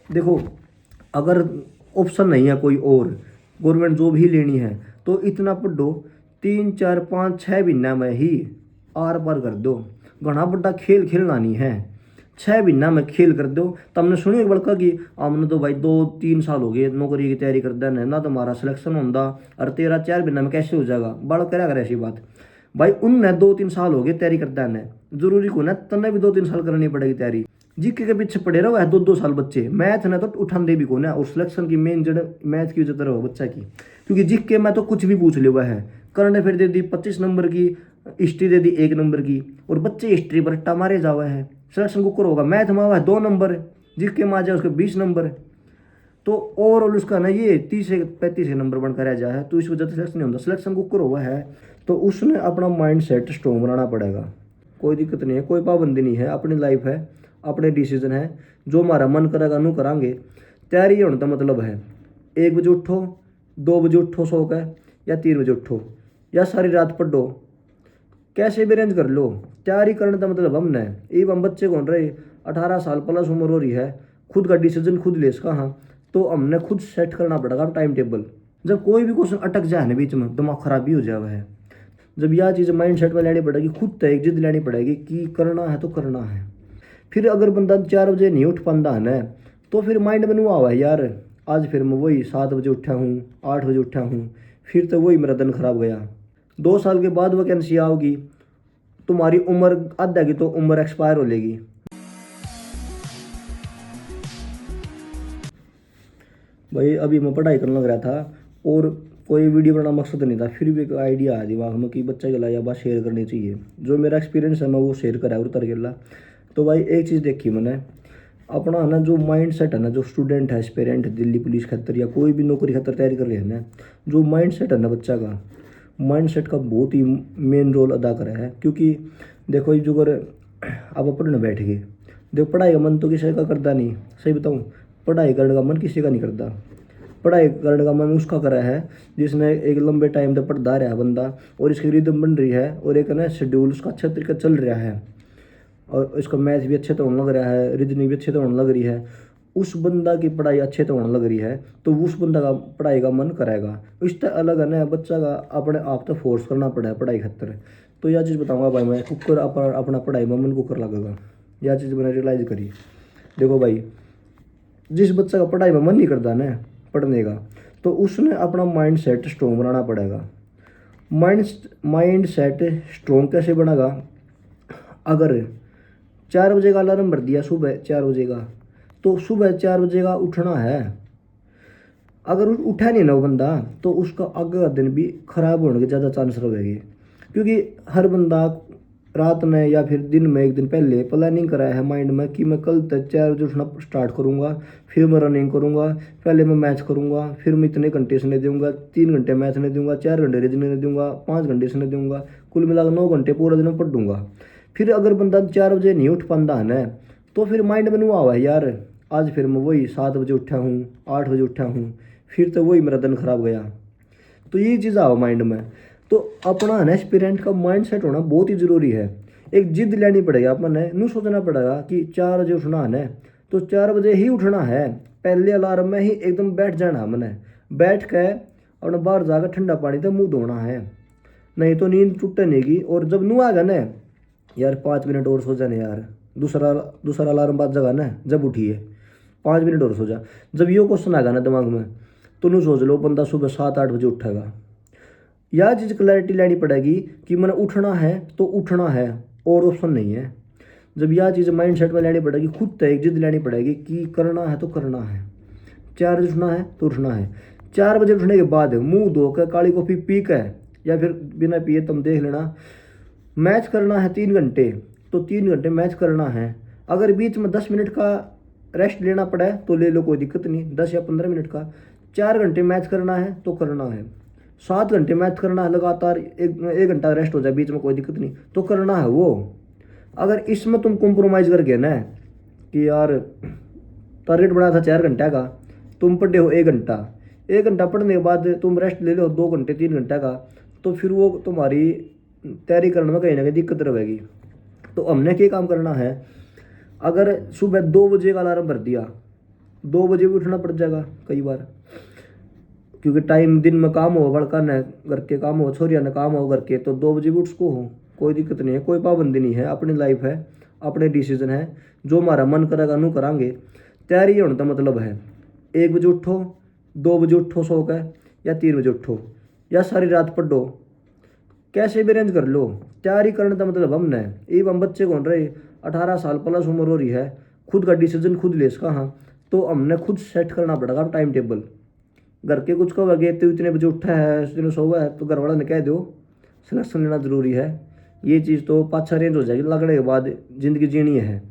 देखो, अगर ऑप्शन नहीं है कोई और, गवर्नमेंट जॉब ही लेनी है, तो इतना पढ़ो, 3 4 5 6 महीना में ही आर पार कर दो। घना बड़ा खेल खेलना नहीं है, 6 महीना में खेल कर दो। तुमने सुनी एक बड़का कि हमने तो भाई 2 3 साल हो गए नौकरी की तैयारी कर देना ना, तुम्हारा सिलेक्शन होता और तेरा 4 महीना में कैसे हो जाएगा, बड़ा करा कर ऐसी बात। भाई उनने 2 3 साल हो गए तैयारी करता है, जरूरी को ना तन्ने भी 2 3 साल करनी पड़ेगी तैयारी। जीके के पीछे पड़े रहो है 2 2 साल बच्चे, मैथ ने तो उठान दे भी को ना, और सिलेक्शन की मेन जड़ मैथ की वजह रहो बच्चा की। क्योंकि जीके में तो कुछ भी पूछ लिया है, करंट अफेयर दे दी 25 नंबर की, हिस्ट्री दे दी 1 नंबर की, और बच्चे हिस्ट्री पर रट्टा मारे जावा है। सिलेक्शन कुकर होगा, मैथ में हुआ है 2 नंबर, जीके में आ जाए उसके 20 नंबर, तो ओवरऑल उसका ना ये 30 से 35 नंबर बनकर रह जाए, तो इस वजह से सिलेक्शन नहीं होता, सिलेक्शन कुकर हुआ है। तो उसने अपना माइंड सेट स्ट्रॉन्ग बनाना पड़ेगा। कोई दिक्कत नहीं है, कोई पाबंदी नहीं है, अपनी लाइफ है, अपने डिसीजन है, जो हमारा मन करेगा नू करांगे। तैयारी होने का मतलब है 1 बजे उठो, 2 बजे उठो सो के, या 3 बजे उठो, या सारी रात पढ़ो, कैसे भी अरेंज कर लो। तैयारी करने का मतलब हमने ये हम बच्चे कौन रहे, 18 साल प्लस उम्र हो रही है, खुद का डिसीजन खुद ले इसका, हाँ, तो हमने खुद सेट करना पड़ेगा टाइम टेबल। जब कोई भी क्वेश्चन अटक जाए ना बीच में, दिमाग खराब भी हो जाए है। जब यह चीज़ माइंड सेट में लेनी पड़ेगी, खुद तय जिद लेनी पड़ेगी कि करना है तो करना है। फिर अगर बंदा 4 बजे नहीं उठ पाता है ना, तो फिर माइंड में हुआ हुआ है यार, आज फिर मैं वही 7 बजे उठा हूँ, 8 बजे उठा हूँ, फिर तो वही मेरा दिन खराब गया। 2 साल के बाद वैकेंसी आओगी, तुम्हारी उम्र आधा की तो उम्र एक्सपायर हो लेगी। भाई अभी मैं पढ़ाई करने लग रहा था, और कोई वीडियो बनाना मकसद नहीं था, फिर भी एक आइडिया आया दिमाग में कि बच्चा के लाया बात शेयर करनी चाहिए, जो मेरा एक्सपीरियंस है मैं वो शेयर करा उतर गेला। तो भाई एक चीज़ देखी मैंने, अपना है ना जो माइंड सेट है ना, जो स्टूडेंट है, एस्पिरेंट है, दिल्ली पुलिस खातर या कोई भी नौकरी खातर तैयारी कर रहे हैं ना, जो माइंड सेट है ना बच्चा का, माइंड सेट का बहुत ही मेन रोल अदा करा है। क्योंकि देखो ये जो अगर आप पढ़ने बैठ गए, देखो पढ़ाई का मन तो किसी का करता नहीं, सही बताऊँ, पढ़ाई करने का मन किसी का नहीं करता। पढ़ाई करने का मन उसका करा है जिसने एक लंबे टाइम तक पढ़ता रहा बंदा, और इसकी रिदम बन रही है, और एक ना शेड्यूल उसका अच्छा तरीका चल रहा है, और इसका मैथ भी अच्छे तो होने लग रहा है, रीजनिंग भी अच्छे तो होने लग रही है, उस बंदा की पढ़ाई अच्छे तो होने लग रही है, तो उस बंदा का पढ़ाई का मन करेगा। इससे अलग है ना बच्चा का अपने आप तो फोर्स करना पड़ा है पढ़ाई खातर। तो यह चीज़ बताऊंगा भाई मैं, कुकर अपना पढ़ाई में मन कुकर लगेगा, यह चीज़ मैंने रियलाइज करी। देखो भाई, जिस बच्चा का पढ़ाई में मन नहीं करता ना पढ़ने का, तो उसने अपना माइंड सेट स्ट्रॉन्ग बनाना पड़ेगा। माइंड माइंड सेट स्ट्रॉन्ग कैसे बनेगा, अगर 4 बजे का अलार्म भर दिया सुबह 4 बजे का, तो सुबह 4 बजे का उठना है। अगर उठा नहीं ना वो बंदा, तो उसका आगे का दिन भी खराब होने के ज़्यादा चांस रहेंगे। क्योंकि हर बंदा रात में या फिर दिन में एक दिन पहले प्लानिंग कराया है माइंड में कि मैं कल तक 4 बजे उठना स्टार्ट करूँगा, फिर मैं रनिंग करूँगा, पहले मैं मैच करूँगा, फिर मैं इतने घंटे इसने दूंगा, 3 घंटे मैच ने दूंगा, 4 घंटे रीजनिंग ने दूंगा, 5 घंटे इसने दूंगा, कुल मिलाकर 9 घंटे पूरा दिन पढ़ दूंगा। फिर अगर बंदा 4 बजे नहीं उठ पाता है ना, तो फिर माइंड में हुआ है यार, आज फिर मैं वही 7 बजे उठा हूँ, 8 बजे उठा हूँ, फिर तो वही मेरा दिन खराब गया। तो ये चीज़ आओ माइंड में। तो अपना ना एस्पिरेंट का माइंड सेट होना बहुत ही ज़रूरी है। एक जिद लेनी पड़ेगी, अपन नू सोचना पड़ेगा कि 4 बजे उठना है, तो 4 बजे ही उठना है, पहले अलार्म में ही एकदम बैठ जाना मैंने, बैठ के अपने बाहर जाकर ठंडा पानी से मुंह धोना है, नहीं तो नींद टूटने की। और जब नू आएगा ना, यार 5 मिनट और सो जाने यार, दूसरा दूसरा अलार्म बाज जगह ना, जब उठिए 5 मिनट और सो जा, जब ये क्वेश्चन आएगा ना दिमाग में, तो नू सोच लो बंदा सुबह 7 8 बजे उठेगा। यह चीज़ क्लैरिटी लेनी पड़ेगी कि मैंने उठना है तो उठना है, और ऑप्शन नहीं है। जब यह चीज़ माइंड सेट में लेनी पड़ेगी, खुद तय जिद लेनी पड़ेगी कि करना है तो करना है, 4 बजे उठना है तो उठना है। 4 बजे उठने के बाद मुंह धोकर काली कॉफ़ी पी के, या फिर बिना पिए तुम देख लेना, मैच करना है 3 घंटे, तो 3 घंटे मैच करना है। अगर बीच में 10 मिनट का रेस्ट लेना पड़ा तो ले लो, कोई दिक्कत नहीं, 10 या 15 मिनट का। 4 घंटे मैच करना है तो करना है, 7 घंटे मैच करना है लगातार, एक घंटा रेस्ट हो जाए बीच में कोई दिक्कत नहीं, तो करना है वो। अगर इसमें तुम कॉम्प्रोमाइज़ कर गए ना कि यार टारगेट बना था 4 घंटे का, तुम पढ़े हो 1 घंटा, 1 घंटा पढ़ने के बाद तुम रेस्ट ले लो 2 घंटे 3 घंटे का, तो फिर वो तुम्हारी तैयारी करने में कहीं ना कहीं दिक्कत रहेगी। तो हमने क्या काम करना है, अगर सुबह 2 बजे का अलार्म भर दिया, 2 बजे भी उठना पड़ जाएगा कई बार, क्योंकि टाइम दिन में काम हो, बड़का न घर के काम हो, छोरिया ने काम हो घर के, तो 2 बजे भी उठ सको हो, कोई दिक्कत नहीं है, कोई पाबंदी नहीं है, अपनी लाइफ है, अपने डिसीजन है, जो हमारा मन करेगा नू करांगे। तैयारी होने का मतलब है 1 बजे उठो, 2 बजे उठो सो के, या 3 बजे उठो, या सारी रात पढ़ो, कैसे भी अरेंज कर लो। तैयारी करने का मतलब हमने ये हम बच्चे कौन रहे, 18 साल प्लस उम्र हो रही है, खुद का डिसीजन खुद ले इसका। हाँ, तो हमने खुद सेट करना पड़ेगा टाइम टेबल। घर के कुछ कहोगे तो इतने बजे उठा है, इतने सोवा है, तो घर वाला ने कह दो सिलेक्शन लेना ज़रूरी है, ये चीज़ तो पाछा रेंज हो जाएगी, लगने के बाद ज़िंदगी जीनी है।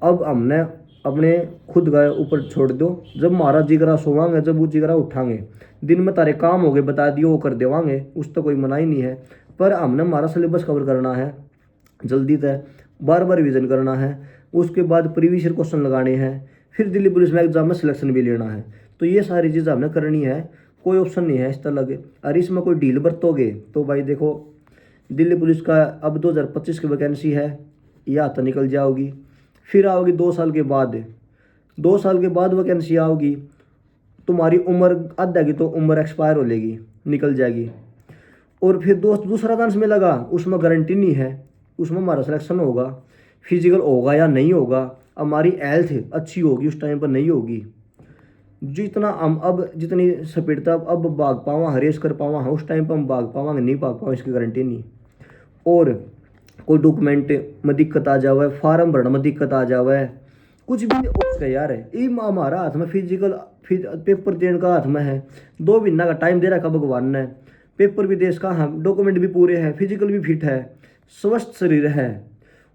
अब हमने अपने खुद का ऊपर छोड़ दो, जब हमारा जिगरा सोवांगे, जब वो जिगरा उठांगे, दिन में तारे काम हो गए बता दियो वो कर देवांगे, उस तो कोई मना ही नहीं है। पर हमने हमारा सिलेबस कवर करना है जल्दी तय, बार बार रिविजन करना है, उसके बाद प्रीवियस ईयर क्वेश्चन लगाने हैं, फिर दिल्ली पुलिस में एग्जाम में सिलेक्शन भी लेना है। तो ये सारी चीज़ हमने करनी है, कोई ऑप्शन नहीं है इस तरह के। और इसमें कोई डील बरतोगे तो भाई देखो, दिल्ली पुलिस का अब 2025 की वैकेंसी है, या तो निकल जाओगी, फिर आओगी 2 साल के बाद, 2 साल के बाद वैकेंसी आओगी, तुम्हारी उम्र आधा की तो उम्र एक्सपायर हो लेगी, निकल जाएगी, और फिर दूसरा चांस मिलेगा, उसमें गारंटी नहीं है उसमें हमारा सिलेक्शन होगा, फिजिकल होगा या नहीं होगा, हमारी हेल्थ अच्छी होगी उस टाइम पर नहीं होगी, जितना हम अब जितनी स्पीड तक अब भाग पावा, रेस कर पावा, उस टाइम पर हम भाग पावांगे नहीं भाग पावा, इसकी गारंटी नहीं। और कोई डॉक्यूमेंट में दिक्कत आ जावे, फार्म भरने में दिक्कत आ जावे, कुछ भी हो सके यार, ये हमारा हाथ में फिजिकल पेपर देने का हाथ में है, 2 महीना का टाइम दे रखा भगवान ने, पेपर भी देश का, हम डॉक्यूमेंट भी पूरे हैं, फिजिकल भी फिट है, स्वस्थ शरीर है,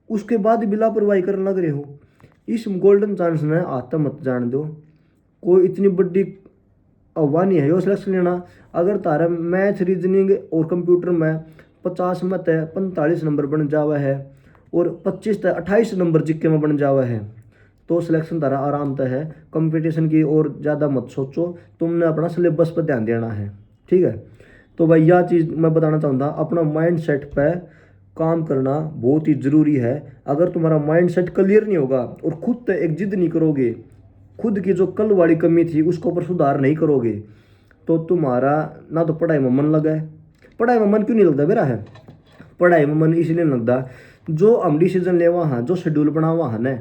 उसके बाद भी लापरवाही करने लग रहे हो। इस गोल्डन चांस ने हाथ मत जान दो, कोई इतनी बड़ी आह्वान नहीं है यो सिलेक्शन लेना। अगर तारा मैथ रीजनिंग और कंप्यूटर में 50 में तय 45 नंबर बन जावा है, और 25 तय 28 नंबर जिक्के में बन जावा है, तो सिलेक्शन तारा आराम तय है। कंपटीशन की और ज़्यादा मत सोचो, तुमने अपना सिलेबस पर ध्यान देना है, ठीक है। तो भाई यह चीज़ मैं बताना चाहूँगा, अपना माइंड सेट पर काम करना बहुत ही ज़रूरी है। अगर तुम्हारा माइंड सेट क्लियर नहीं होगा और खुद तय एक जिद नहीं करोगे, खुद की जो कल वाली कमी थी उसको ऊपर सुधार नहीं करोगे, तो तुम्हारा ना तो पढ़ाई में मन लगा है। पढ़ाई में मन क्यों नहीं लगता मेरा है, पढ़ाई में मन इसलिए नहीं लगता, जो हम डिसीजन लेवा हाँ, जो शेड्यूल बनावा है ना,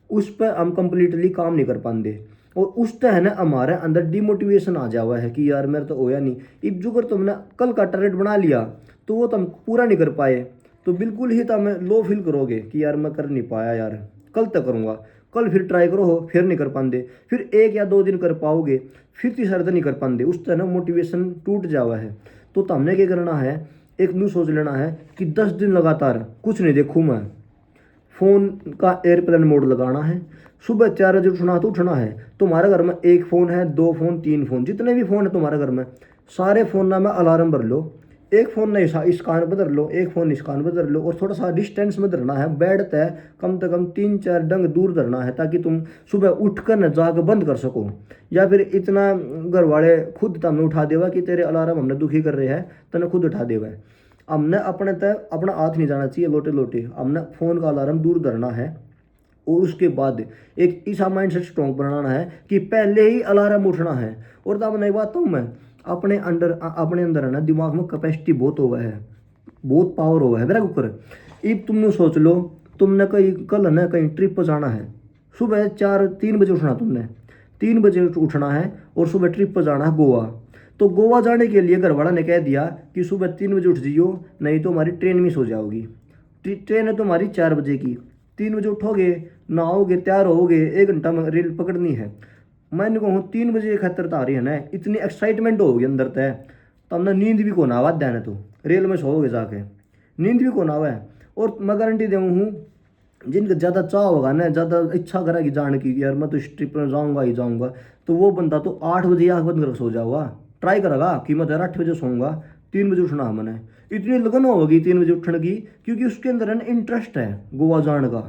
उस पर हम कंप्लीटली काम नहीं कर पाते, और उस है ना हमारे अंदर डिमोटिवेशन आ जावा है कि यार मेरा तो होया नहीं। इब जो कर तुमने कल का टारगेट बना लिया तो वो तुम पूरा नहीं कर पाए, तो बिल्कुल ही तुम लो फील करोगे कि यार मैं कर नहीं पाया, यार कल तक करूँगा, कल फिर ट्राई करो हो, फिर नहीं कर पाते, फिर 1 या 2 दिन कर पाओगे, फिर तीसरा दिन नहीं कर पाते, उस तरह ना मोटिवेशन टूट जावा है। तो हमने क्या करना है, एक न्यू सोच लेना है कि 10 दिन लगातार कुछ नहीं देखूँ मैं, फ़ोन का एयरप्लेन मोड लगाना है, सुबह 4 बजे उठना तो उठना है। तुम्हारे घर में 1 फ़ोन है, 2 फ़ोन, 3 फ़ोन, जितने भी फ़ोन है तुम्हारे घर में, सारे फ़ोन ना में अलार्म भर लो, एक फ़ोन ना इस कान पर धर लो, एक फ़ोन इस कान पर धर लो, और थोड़ा सा डिस्टेंस में धरना है, बेड तय कम से कम 3-4 डंग दूर धरना है, ताकि तुम सुबह उठ कर न जाग बंद कर सको। या फिर इतना घर वाले खुद तमें उठा देवा कि तेरे अलार्म हमने दुखी कर रहे हैं, तने खुद उठा देवा है। हमने अपने तय अपना हाथ नहीं जाना चाहिए लोटे लोटे, हमने फ़ोन का अलार्म दूर धरना है, और उसके बाद एक ऐसा माइंड सेट स्ट्रॉन्ग बनाना है कि पहले ही अलार्म उठना है। और तब नहीं बात हूँ मैं, अपने अंदर है ना दिमाग में कैपेसिटी बहुत हुआ है, बहुत पावर हुआ है मेरा ऊपर। अब तुमने सोच लो, तुमने कहीं कल है ना कहीं ट्रिप पर जाना है, सुबह 3 बजे उठना, तुमने 3 बजे उठना है और सुबह ट्रिप पर जाना है गोवा। तो गोवा जाने के लिए घर वाला ने कह दिया कि सुबह 3 बजे उठ जाइयो, नहीं तो हमारी ट्रेन मिस हो जाओगी। ट्रेन है तुम्हारी 4 बजे की, 3 बजे उठोगे, नहाओगे, तैयार होगे, 1 घंटा में रेल पकड़नी है। मैंने कहूँ 3 बजे खतर आ रही है ना, इतनी एक्साइटमेंट होगी अंदर तय, तो हमने नींद भी कौन आवा देना, तो रेल में सोओगे जाके, नींद भी कौन आवा है। और मैं गारंटी दे हूँ, जिनका ज़्यादा चाह होगा ना, ज़्यादा इच्छा करेगी जाने की, यार मैं तो इस ट्रिप में जाऊँगा ही जाऊँगा, तो वो बंदा तो 8 बजे आँख बंद कर सो जाओगा, ट्राई करेगा कि मैं 8 बजे सोऊंगा, 3 बजे उठना है मैंने। इतनी लगन होगी 3 बजे उठने की, क्योंकि उसके अंदर है ना इंटरेस्ट है गोवा जाने का,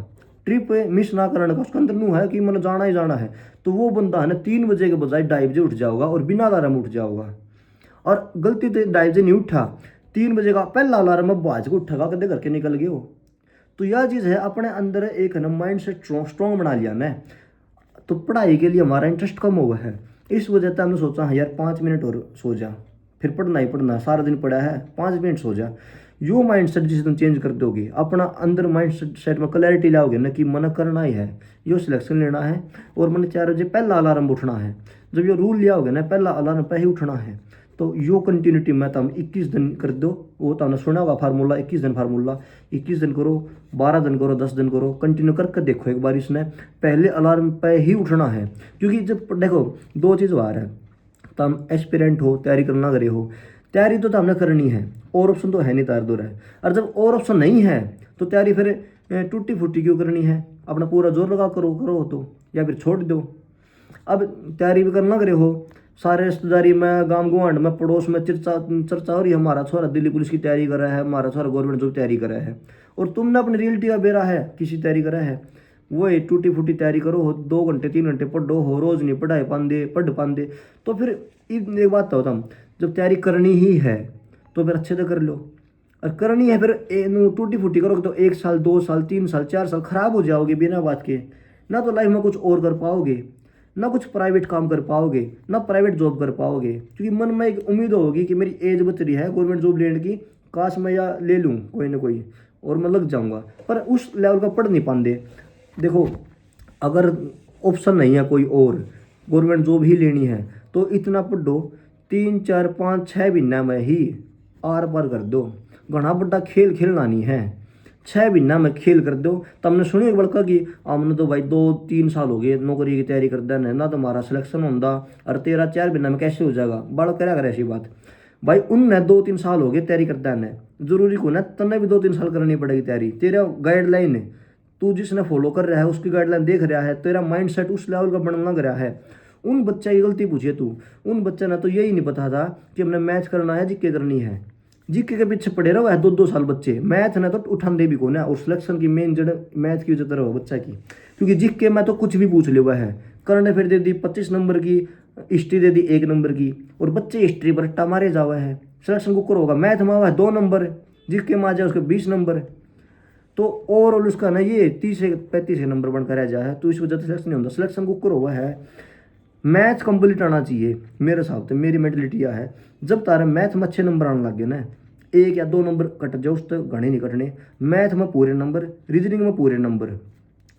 ट्रिप मिस ना करने का उसके अंदर नू है कि मैंने जाना ही जाना है। तो वो बंदा है ना 3 बजे के बजाय 2:30 बजे उठ जाओगा, और बिना अलार्म उठ जाओगा। और गलती से 2:30 बजे नहीं उठा, 3 बजे का पहला अलार्म अब बाज को उठेगा, कदे करके निकल गए हो। तो यह चीज़ है, अपने अंदर एक है ना माइंड सेट स्ट्रॉन्ग बना लिया ना, तो पढ़ाई के लिए हमारा इंटरेस्ट कम हुआ है। इस वजह से हमने सोचा हाँ यार 5 मिनट और सो जा, फिर पढ़ना ही पढ़ना, सारा दिन पढ़ा है 5 मिनट सो जा। यो माइंड सेट जिस दिन चेंज कर दोगे, अपना अंदर माइंड सेट में क्लैरिटी लाओगे ना कि मन करना ही है, यो सिलेक्शन लेना है और मैंने 4 बजे पहला अलार्म उठना है। जब ये रूल लिया होगा ना पहला अलार्म पे ही उठना है, तो यो कंटिन्यूटी में तुम 21 दिन कर दो। वो तुमने सुना होगा फार्मूला, 21 दिन फार्मूला, 21 दिन करो, 12 दिन करो, 10 दिन करो, कंटिन्यू करके देखो एक बार। इसने पहले अलार्म पे ही उठना है, क्योंकि जब देखो दो चीज़ बाहर है, तुम एस्पिरेंट हो, तैयारी करना करे हो, तैयारी तो हमने करनी है, और ऑप्शन तो है नहीं तार दूर है। और जब और ऑप्शन नहीं है तो तैयारी फिर टूटी फूटी क्यों करनी है, अपना पूरा जोर लगा करो करो तो, या फिर छोड़ दो। अब तैयारी भी करना करे हो, सारे रिश्तेदारी में, गांव गुआंढ में, पड़ोस में चर्चा हो रही है, हमारा छोरा दिल्ली पुलिस की तैयारी कर रहा है, हमारा छोरा गवर्नमेंट जॉब तैयारी कर रहा है, और तुमने अपनी रियलिटी का बेरा है किसी तैयारी करा है, वो टूटी फूटी तैयारी करो हो, 2 घंटे 3 घंटे पढ़ो हो, रोज नहीं पढ़ पाते, तो फिर एक बात तो तुम जब तैयारी करनी ही है तो फिर अच्छे से कर लो। और करनी है फिर टूटी फूटी करोगे तो 1 साल 2 साल 3 साल 4 साल खराब हो जाओगे बिना बात के, ना तो लाइफ में कुछ और कर पाओगे, ना कुछ प्राइवेट काम कर पाओगे, ना प्राइवेट जॉब कर पाओगे, क्योंकि मन में एक उम्मीद होगी कि मेरी एज बच रही है गवर्नमेंट जॉब लेने की, काश मैं या ले लूँ कोई ना कोई और मैं लग जाऊँगा, पर उस लेवल का पढ़ नहीं पाते। देखो अगर ऑप्शन नहीं है कोई और, गवर्नमेंट जॉब ही लेनी है, तो इतना पढ़ो 3 4 5 6 महीना में ही आर पार कर दो। घना बड़ा खेल खेलना नहीं है, 6 महीना में खेल कर दो। तो हमने सुनी एक बड़का कि हमने तो भाई 2-3 साल हो गए नौकरी की तैयारी कर देना, ना तुम्हारा सिलेक्शन होता, और तेरा 4 महीना में कैसे हो जाएगा, बड़ा क्या करे ऐसी बात। भाई उनने 2-3 साल हो गए तैयारी करता है, जरूरी को ना तन्ने भी 2-3 साल करनी पड़ेगी तैयारी। तेरा गाइडलाइन है, तू जिसने फॉलो कर रहा है उसकी गाइडलाइन देख रहा है, तेरा माइंड सेट उस लेवल का बनना लग रहा है। उन बच्चे की गलती पूछिए तू, उन बच्चे ने तो यही नहीं पता था कि हमने मैच करना है जीके करनी है, जीके के पीछे पड़े रहो है 2-2 साल बच्चे, मैथ ने तो उठान दे भी कौन है, और सिलेक्शन की मेन जड़ मैथ की वजह रहो बच्चा की, क्योंकि जीके में तो कुछ भी पूछ लिया है। करंट अफेयर दे दी 25 नंबर की, हिस्ट्री दे दी 1 नंबर की, और बच्चे हिस्ट्री पर रट्टा मारे जावा है, सिलेक्शन कुकर होगा। मैथ में हुआ है 2 नंबर, जीके में आ जाए उसके 20 नंबर, तो ओवरऑल उसका ना ये 30 से 35 नंबर बनकर रह जाए, तो इस वजह से सिलेक्शन नहीं होता, सिलेक्शन कुकर हुआ है। मैथ कंप्लीट आना चाहिए मेरे हिसाब से, मेरी मेंटलिटी यह है, जब तारे मैथ में अच्छे नंबर आने लग गए ना, 1 या 2 नंबर कट जाओ उस तक घने नहीं कटने, मैथ में पूरे नंबर, रीजनिंग में पूरे नंबर,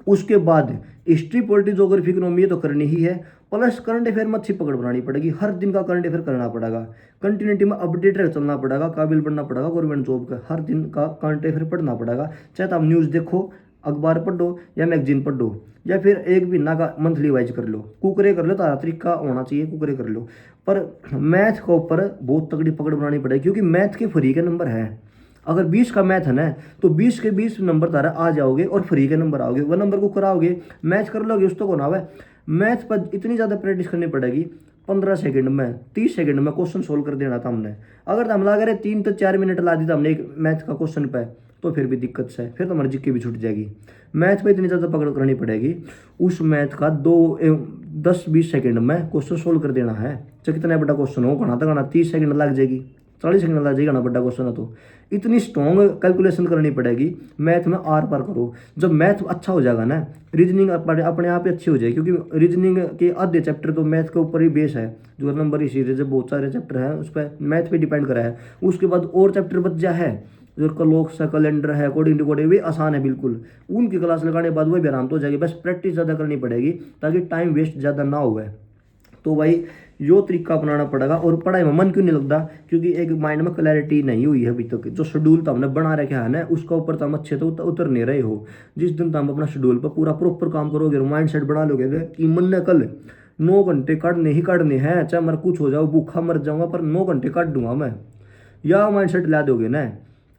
उसके बाद हिस्ट्री पॉलिटी जोग्राफी इकोनॉमी ये तो करनी ही है, प्लस करंट अफेयर में अच्छी पकड़ बनानी पड़ेगी, हर दिन का करंट अफेयर करना पड़ेगा, कंटिन्यूटी में अपडेट रह चलना पड़ेगा, काबिल बनना पड़ेगा गवर्नमेंट जॉब का, हर दिन का करंट अफेयर पढ़ना पड़ेगा, चाहे तो आप न्यूज़ देखो, अखबार पढ़ो या मैगजीन पढ़ो, या फिर एक महीना का मंथली वाइज कर लो, कुकरे कर लो, तारा तरीका होना चाहिए, कुकरे कर लो। पर मैथ के ऊपर बहुत तगड़ी पकड़ बनानी पड़ेगी, क्योंकि मैथ के फ्री के नंबर है, अगर 20 का मैथ है ना तो 20 के 20 नंबर तारा आ जाओगे और फ्री के नंबर आओगे, वह नंबर को कराओगे, मैथ कर लोगे उस तो कौन आवे। मैथ पर इतनी ज़्यादा प्रैक्टिस करनी पड़ेगी, 15 सेकंड में 30 सेकंड में क्वेश्चन सोल्व कर देना था हमने। अगर हम लगा रहे 3 तो 4 मिनट ला दी था हमने एक मैथ का क्वेश्चन पे, तो फिर भी दिक्कत से फिर तो हमारी जिक्की भी छूट जाएगी। मैथ पे इतनी ज़्यादा पकड़ करनी पड़ेगी, उस मैथ का 10-20 सेकंड में क्वेश्चन सोल्व कर देना है, चाहे कितना बड़ा क्वेश्चन हो, घना तो घना 30 सेकंड लग जाएगी, 40 सेकंड लग जाएगी, घना बड़ा क्वेश्चन है तो इतनी स्ट्रॉन्ग कैलकुलेशन करनी पड़ेगी। मैथ में आर पार करो, जब मैथ अच्छा हो जाएगा ना, रीजनिंग अपने आप ही अच्छी हो जाएगी, क्योंकि रीजनिंग के आधे चैप्टर तो मैथ के ऊपर ही बेस है, जो नंबर ही सीरीज है, बहुत सारे चैप्टर हैं उस पर मैथ पे डिपेंड करा है। उसके बाद और चैप्टर बच जा है, जो कलोक सा कैलेंडर है, अकॉर्डिंग टू कोड, वे आसान है बिल्कुल, उनकी क्लास लगाने के बाद वही भी आराम तो हो जाएगी, बस प्रैक्टिस ज़्यादा करनी पड़ेगी ताकि टाइम वेस्ट ज़्यादा ना हो। तो भाई यो तरीका अपनाना पड़ेगा। और पढ़ाई में मन क्यों नहीं लगता, क्योंकि एक माइंड में क्लैरिटी नहीं हुई है अभी तक, जो शेड्यूल तो हमने बना रखा है ना उसका ऊपर तो हम अच्छे तो उतर नहीं रहे हो। जिस दिन तो हम अपना शेड्यूल पर पूरा प्रॉपर काम करोगे, माइंड सेट बना लोगे कि मन ने कल 9 घंटे काटने ही काटने हैं, चाहे मेरा कुछ हो जाओ, भूखा मर जाऊंगा पर 9 घंटे काट दूंगा मैं, या माइंड सेट ला दोगे ना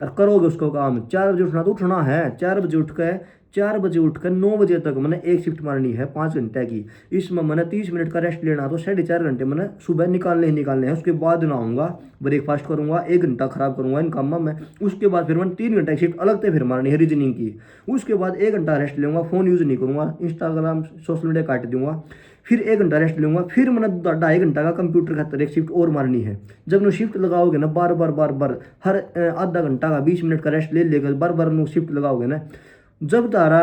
और करोगे उसको काम। 4 बजे उठना तो उठना है, 4 बजे उठ कर 9 बजे तक मैंने एक शिफ्ट मारनी है 5 घंटे की, इसमें मैंने 30 मिनट का रेस्ट लेना, तो 4.5 घंटे मैंने सुबह निकालने हैं। उसके बाद नहाऊंगा, ब्रेकफास्ट करूंगा, 1 घंटा खराब करूंगा इन कामों में, उसके बाद फिर मैंने 3 घंटे की शिफ्ट अलग से फिर मारनी है रीजनिंग की, उसके बाद 1 घंटा रेस्ट लूंगा, फोन यूज नहीं करूंगा, इंस्टाग्राम सोशल मीडिया काट दूंगा, फिर 1 घंटा रेस्ट लूंगा, फिर मैंने 2.5 घंटा का कंप्यूटर खातर एक शिफ्ट और मारनी है। जब नो शिफ्ट लगाओगे ना बार बार हर आधा घंटा का 20 मिनट का रेस्ट ले लेकर बार नो शिफ्ट लगाओगे ना, जब तारा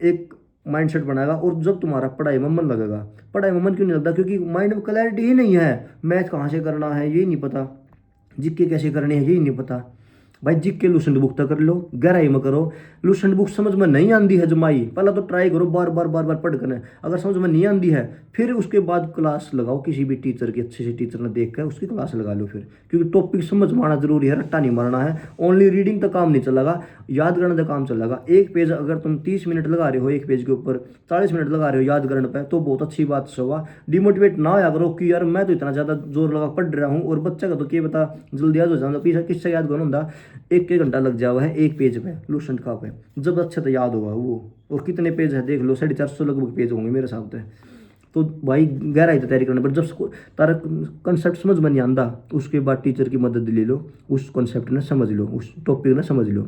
एक माइंडसेट बनाएगा। और जब तुम्हारा पढ़ाई में मन लगेगा, पढ़ाई में मन क्यों नहीं लगता? क्योंकि माइंड में क्लैरिटी ही नहीं है। मैथ कहाँ से करना है यही नहीं पता, जीके कैसे करने हैं यही नहीं पता। भाई जीके के लूसेंट बुक तक कर लो, गहराई में करो। लूसेंट बुक समझ में नहीं आती है जमाई, पहला तो ट्राई करो बार बार बार बार पढ़ कर। अगर समझ में नहीं आती है फिर उसके बाद क्लास लगाओ किसी भी टीचर की, अच्छे से टीचर ने देख कर उसकी क्लास लगा लो फिर। क्योंकि टॉपिक समझ में आना जरूरी है, रट्टा नहीं मारना है। ओनली रीडिंग तक काम नहीं चलेगा, याद करने का काम चलेगा। एक पेज अगर तुम 30 मिनट लगा रहे हो, एक पेज के ऊपर 40 मिनट लगा रहे हो याद करने पर, तो बहुत अच्छी बात हुआ। डिमोटिवेट ना होया करो कि यार मैं तो इतना ज़्यादा जोर लगा पढ़ रहा हूँ और बच्चा का तो क्या पता जल्दी याद हो जाऊंगा, पीछे किससे याद करूँ होता। एक घंटा लग जावा है एक पेज पे लूसेंट का पे, जब अच्छा तो याद होगा वो। और कितने पेज है देख लो, 450 लगभग पेज होंगे मेरे हिसाब से। तो भाई गहराई तो तैयारी करना, पर जब तारा कंसेप्ट समझ में नहीं आता उसके बाद टीचर की मदद ले लो, उस कंसेप्ट ने समझ लो, उस टॉपिक ने समझ लो।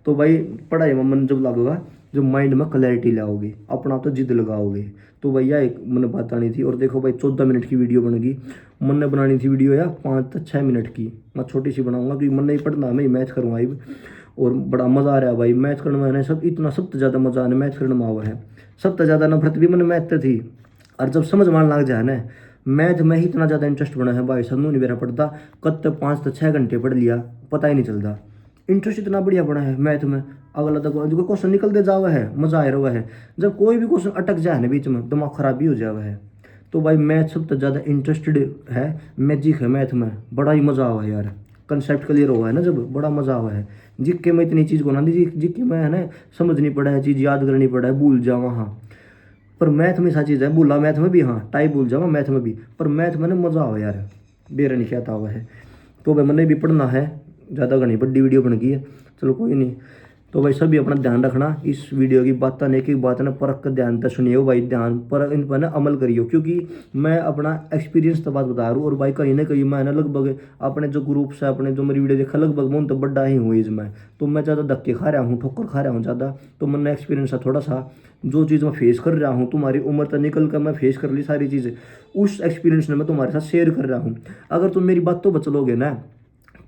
तो भाई पढ़ाई में मन जब लगेगा, जब माइंड में क्लैरिटी लाओगे, अपना तो जिद लगाओगे। तो भैया एक मैंने बात आनी थी। और देखो भाई 14 मिनट की वीडियो बनेगी। मन ने बनानी थी वीडियो या 5 से 6 मिनट की, मैं छोटी सी बनाऊंगा क्योंकि मन नहीं पढ़ना, मैं मैथ करूँगा अब। और बड़ा मज़ा आ रहा है भाई मैथ करने में है सब, इतना सबसे ज़्यादा मज़ा आने मैथ करने में आवा है। सबसे ज़्यादा नफरत भी मैंने मैथ से थी, और जब समझ में लग जाए ना मैथ में ही इतना ज़्यादा इंटरेस्ट बना है भाई, समझ नहीं मेरा पढ़ता कब तक 5 से 6 घंटे पढ़ लिया पता ही नहीं चलता। इंटरेस्ट इतना बढ़िया बना है मैथ में, अगला तक जो क्वेश्चन निकलते जा हुआ है मज़ा आ रहा है। जब कोई भी क्वेश्चन अटक जाए ना बीच में दिमाग खराब भी हो जाए हुआ है। तो भाई मैथ सबसे ज़्यादा इंटरेस्टेड है, मैजिक है मैथ में, बड़ा ही मज़ा आवा है यार। कंसेप्ट क्लियर हुआ है ना जब, बड़ा मज़ा आवा है। जिक्के में इतनी चीज़ को ना दी, जिक्के में है ना समझ नहीं पड़ा है, चीज़ याद करनी पड़ा है, भूल जावा हाँ। पर मैथ में सा चीज़ है, भूला मैथ में भी हाँ, टाइप भूल जावा मैथ में भी, पर मैथ में ना मज़ा आवा यार, बेरा नहीं कहता हुआ है। तो भाई मैंने भी पढ़ना है, ज़्यादा घनी बड़ी वीडियो बन गई है, चलो कोई नहीं। तो भाई सभी अपना ध्यान रखना, इस वीडियो की बात ने की बात ना परख कर ध्यान तक सुनियो भाई, ध्यान पर इन पर ना अमल करियो। क्योंकि मैं अपना एक्सपीरियंस तो बात बता रहा हूँ, और भाई कहीं ना कहीं मैं ना लगभग अपने जो ग्रुप से अपने जो मेरी वीडियो देखा लगभग मैं तो बड़ा ही हूँ इसमें। तो मैं ज़्यादा धक्के खा रहा हूँ, ठोकर खा रहा हूँ ज़्यादा, तो मैंने एक्सपीरियंस है थोड़ा सा। जो चीज़ मैं फेस कर रहा हूँ तुम्हारी उम्र तक निकल कर मैं फेस कर ली सारी चीज़ें, उस एक्सपीरियंस ने मैं तुम्हारे साथ शेयर कर रहा हूँ। अगर तुम मेरी बात तो बचलोगे ना,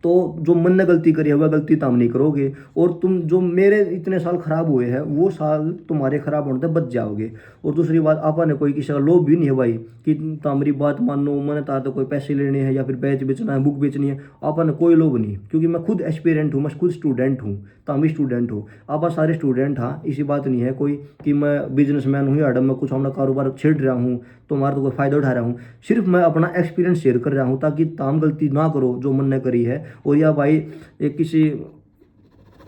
तो जो मन ने गलती करी है वह गलती तुम नहीं करोगे, और तुम जो मेरे इतने साल खराब हुए हैं वो साल तुम्हारे खराब होने तक बच जाओगे। और दूसरी बात, आपा ने कोई किसी का लोभ भी नहीं है भाई कि तुम्हारी बात मानो, मैंने तार तो कोई पैसे लेने हैं या फिर बैच बेचना है, बुक बेचनी है, आपा ने कोई लोभ नहीं। क्योंकि मैं खुद एस्पिरेंट हूँ, मैं खुद स्टूडेंट हूँ, तुम भी स्टूडेंट हो, आपा सारे स्टूडेंट। हाँ इसी बात नहीं है कोई कि मैं बिजनेसमैन हूँ या मैं कुछ अपना कारोबार छेड़ रहा हूँ तो हमारा तो कोई फ़ायदा उठा रहा हूँ। सिर्फ मैं अपना एक्सपीरियंस शेयर कर रहा हूँ ताकि ताम गलती ना करो जो मन ने करी है। और या भाई एक किसी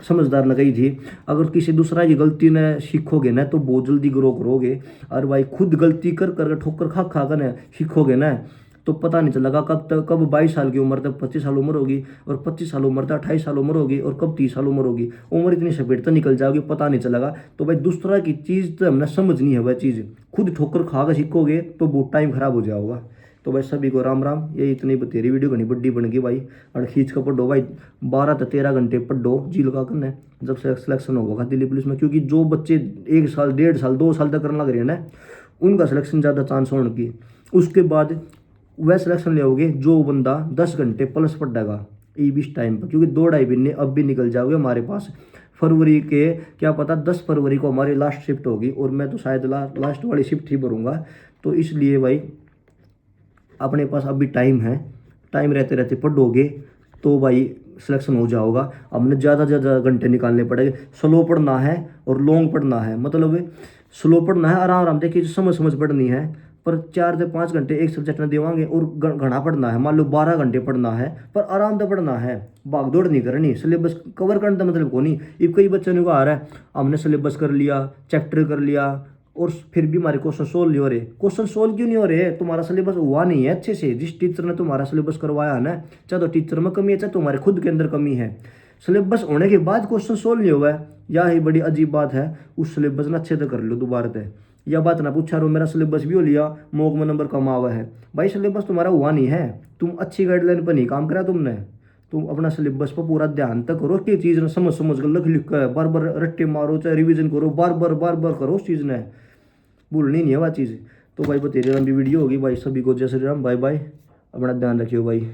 समझदार ने कही थी, अगर किसी दूसरा की गलती ने सीखोगे ना तो बहुत जल्दी ग्रो करोगे, और भाई खुद गलती कर कर ठोकर खा खा कर ना सीखोगे ना तो पता नहीं चलेगा कब तक, कब 22 साल की उम्र तक 25 साल उम्र होगी, और 25 साल उम्र तक 28 साल उम्र होगी, और कब 30 साल उम्र होगी, उम्र इतनी सपेट तो निकल जाओगी पता नहीं चलेगा। तो भाई दूसरा की चीज़ तो हमने समझनी है, वह चीज़ खुद ठोकर खा कर सीखोगे तो बहुत टाइम खराब हो जाओगा। तो भाई सभी को राम राम, ये इतनी तेरी वीडियो घनी बड्डी बन गई भाई, और खींच कर पढ़ो भाई, 12 से 13 घंटे पढ़ो जी लगा करना जब से सिलेक्शन होगा दिल्ली पुलिस में। क्योंकि जो बच्चे 1 साल 1.5 साल 2 साल तक करने लग रहे हैं ना उनका सिलेक्शन ज़्यादा चांस होने की। उसके बाद वह सिलेक्शन ले जो बंदा 10 घंटे प्लस पढ़ेगा इस टाइम पर, क्योंकि 2-2.5 महीने अब भी निकल जाओगे हमारे पास। फरवरी के क्या पता 10 फरवरी को हमारी लास्ट शिफ्ट होगी, और मैं तो शायद लास्ट वाली शिफ्ट ही भरूँगा। तो इसलिए भाई अपने पास अभी टाइम है, टाइम रहते रहते पढ़ोगे तो भाई सिलेक्शन हो जाओगा। हमने ज़्यादा ज़्यादा घंटे निकालने पड़ेंगे, स्लो पढ़ना है और लॉन्ग पढ़ना है। मतलब स्लो पढ़ना है आराम आराम देखिए, समझ समझ पढ़नी है, पर 4 से 5 घंटे एक सब्जेक्ट में देवांगे। और घना पढ़ना है, मान लो 12 घंटे पढ़ना है पर आराम से पढ़ना है, भाग दौड़ नहीं करनी। सिलेबस कवर करने का मतलब को नहीं। ये कई बच्चों ने कहा आ रहा है हमने सिलेबस कर लिया, चैप्टर कर लिया, और फिर भी हमारे क्वेश्चन सोल्व नहीं हो रहे। क्वेश्चन सोल्व क्यों नहीं हो रहे? तुम्हारा सिलेबस हुआ नहीं है अच्छे से। जिस टीचर ने तुम्हारा सिलेबस करवाया है ना, चाहे तो टीचर में कमी है चाहे तुम्हारे खुद के अंदर कमी है, सिलेबस होने के बाद क्वेश्चन सोल्व नहीं हुआ है, यह ही बड़ी अजीब बात है। उस सिलेबस ने अच्छे से कर लो दोबारा से, यह बात ना पूछा रो मेरा सिलेबस भी हो लिया मॉक में नंबर कमा हुआ है। भाई सिलेबस तुम्हारा हुआ नहीं है, तुम अच्छी गाइडलाइन पर नहीं काम करा तुमने। तुम अपना सिलेबस पर पूरा ध्यान तक करो कि चीज़ ने समझ समझ कर लिख लिख कर बार बार रट्टे मारो, चाहे रिविजन करो, बार बार करो उस चीज़ ने, भूलनी नहीं है वह चीज़। तो भाई वो तेरी लंबी वीडियो होगी भाई, सभी को जय श्री राम, बाय बाय, अपना ध्यान रखियो भाई।